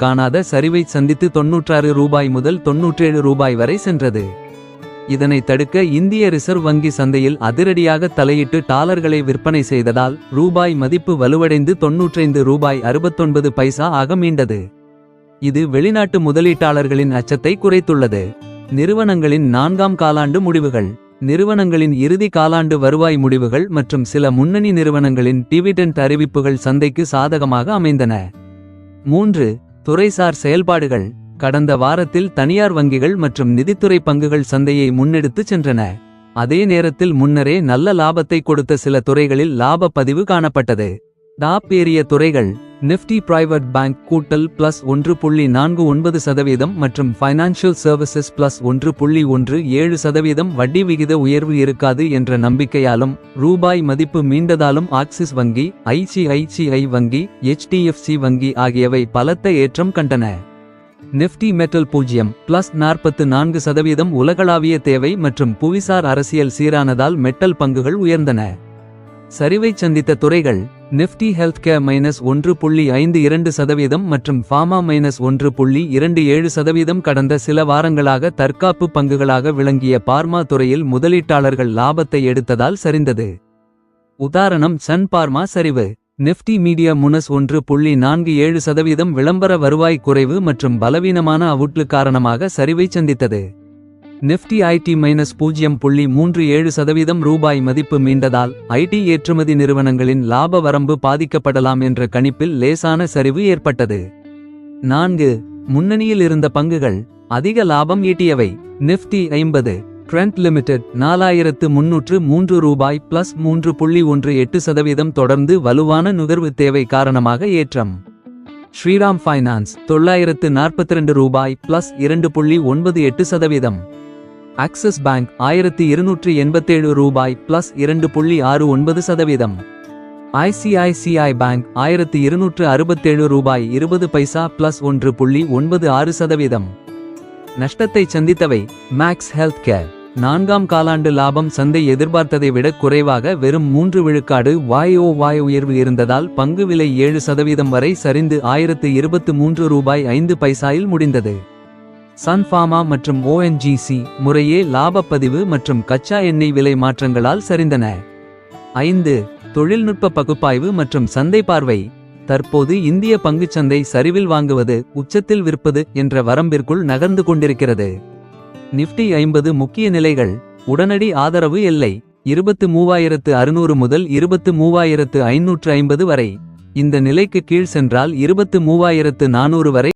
காணாத சரிவை சந்தித்து 96 ரூபாய் முதல் 97 ரூபாய் வரை சென்றது. இதனை தடுக்க இந்திய ரிசர்வ் வங்கி சந்தையில் அதிரடியாக தலையிட்டு டாலர்களை விற்பனை செய்ததால் ரூபாய் மதிப்பு வலுவடைந்து 95 ரூபாய் 69 பைசா ஆக மீண்டது. இது வெளிநாட்டு முதலீட்டாளர்களின் அச்சத்தை குறைத்துள்ளது. நிறுவனங்களின் 4ஆம் காலாண்டு முடிவுகள். நிறுவனங்களின் இறுதி காலாண்டு வருவாய் முடிவுகள் மற்றும் சில முன்னணி நிறுவனங்களின் டிவிடெண்ட் அறிவிப்புகள் சந்தைக்கு சாதகமாக அமைந்தன. 3. துறைசார் செயல்பாடுகள். கடந்த வாரத்தில் தனியார் வங்கிகள் மற்றும் நிதித்துறை பங்குகள் சந்தையை முன்னெடுத்துச் சென்றன. அதே நேரத்தில் முன்னரே நல்ல லாபத்தை கொடுத்த சில துறைகளில் லாப பதிவு காணப்பட்டது. டாப் ஏறிய துறைகள்: நிஃப்டி பிரைவேட் பேங்க் கூட்டல் +1.49% மற்றும் ஃபைனான்ஷியல் சர்வீசஸ் +1.17%. வட்டி விகித உயர்வு இருக்காது என்ற நம்பிக்கையாலும் ரூபாய் மதிப்பு மீண்டதாலும் ஆக்சிஸ் வங்கி, ஐசிஐசிஐ வங்கி, HDFC வங்கி ஆகியவை பலத்த ஏற்றம் கண்டன. Nifty metal 0.44%. உலகளாவிய தேவை மற்றும் புவிசார் அரசியல் சீரானதால் மெட்டல் பங்குகள் உயர்ந்தன. சரிவைச் சந்தித்த துறைகள்: நிஃப்டி ஹெல்த்கேர் -1.52% மற்றும் ஃபார்மா -1.27%. கடந்த சில வாரங்களாக தற்காப்பு பங்குகளாக விளங்கிய பார்மா துறையில் முதலீட்டாளர்கள் லாபத்தை எடுத்ததால் சரிந்தது. உதாரணம் சன் பார்மா சரிவு. Nifty media -1.47%. விளம்பர வருவாய் குறைவு மற்றும் பலவீனமான அவுட்லுக் காரணமாக சரிவைச் சந்தித்தது. Nifty IT -0.37%. ரூபாய் மதிப்பு மீண்டதால் ஐடி ஏற்றுமதி நிறுவனங்களின் லாப வரம்பு பாதிக்கப்படலாம் என்ற கணிப்பில் லேசான சரிவு ஏற்பட்டது. 4. முன்னணியில் இருந்த பங்குகள். அதிக லாபம் ஈட்டியவை: நிஃப்டி 50 ட்ரெண்ட் லிமிடெட் 4303 ரூபாய் +3.18%. தொடர்ந்து வலுவான நுகர்வு தேவை காரணமாக ஏற்றம். ஸ்ரீராம் ஃபைனான்ஸ் 942 ரூபாய் +2.98%. ஆக்சிஸ் பேங்க் 1287 ரூபாய் +2.69%. ஐசிஐசிஐ பேங்க் 1267 ரூபாய் 20 பைசா +1.96%. நஷ்டத்தை சந்தித்தவை: மேக்ஸ் ஹெல்த் கேர் 4ஆம் காலாண்டு லாபம் சந்தை எதிர்பார்த்ததை விட குறைவாக வெறும் 3 விழுக்காடு YoY உயர்வு இருந்ததால் பங்கு விலை 7% வரை சரிந்து 1023 ரூபாய் 5 பைசாயில் முடிந்தது. சன் ஃபார்மா மற்றும் ONGC முறையே லாபப்பதிவு மற்றும் கச்சா எண்ணெய் விலை மாற்றங்களால் சரிந்தன. 5. தொழில்நுட்ப பகுப்பாய்வு மற்றும் சந்தை பார்வை. தற்போது இந்திய பங்குச்சந்தை சரிவில் வாங்குவது, உச்சத்தில் விற்பது என்ற வரம்பிற்குள் நகர்ந்து கொண்டிருக்கிறது. நிஃப்டி 50 முக்கிய நிலைகள். உடனடி ஆதரவு எல்லை 23600 முதல் 23550 வரை. இந்த நிலைக்கு கீழ் சென்றால் 23400 வரை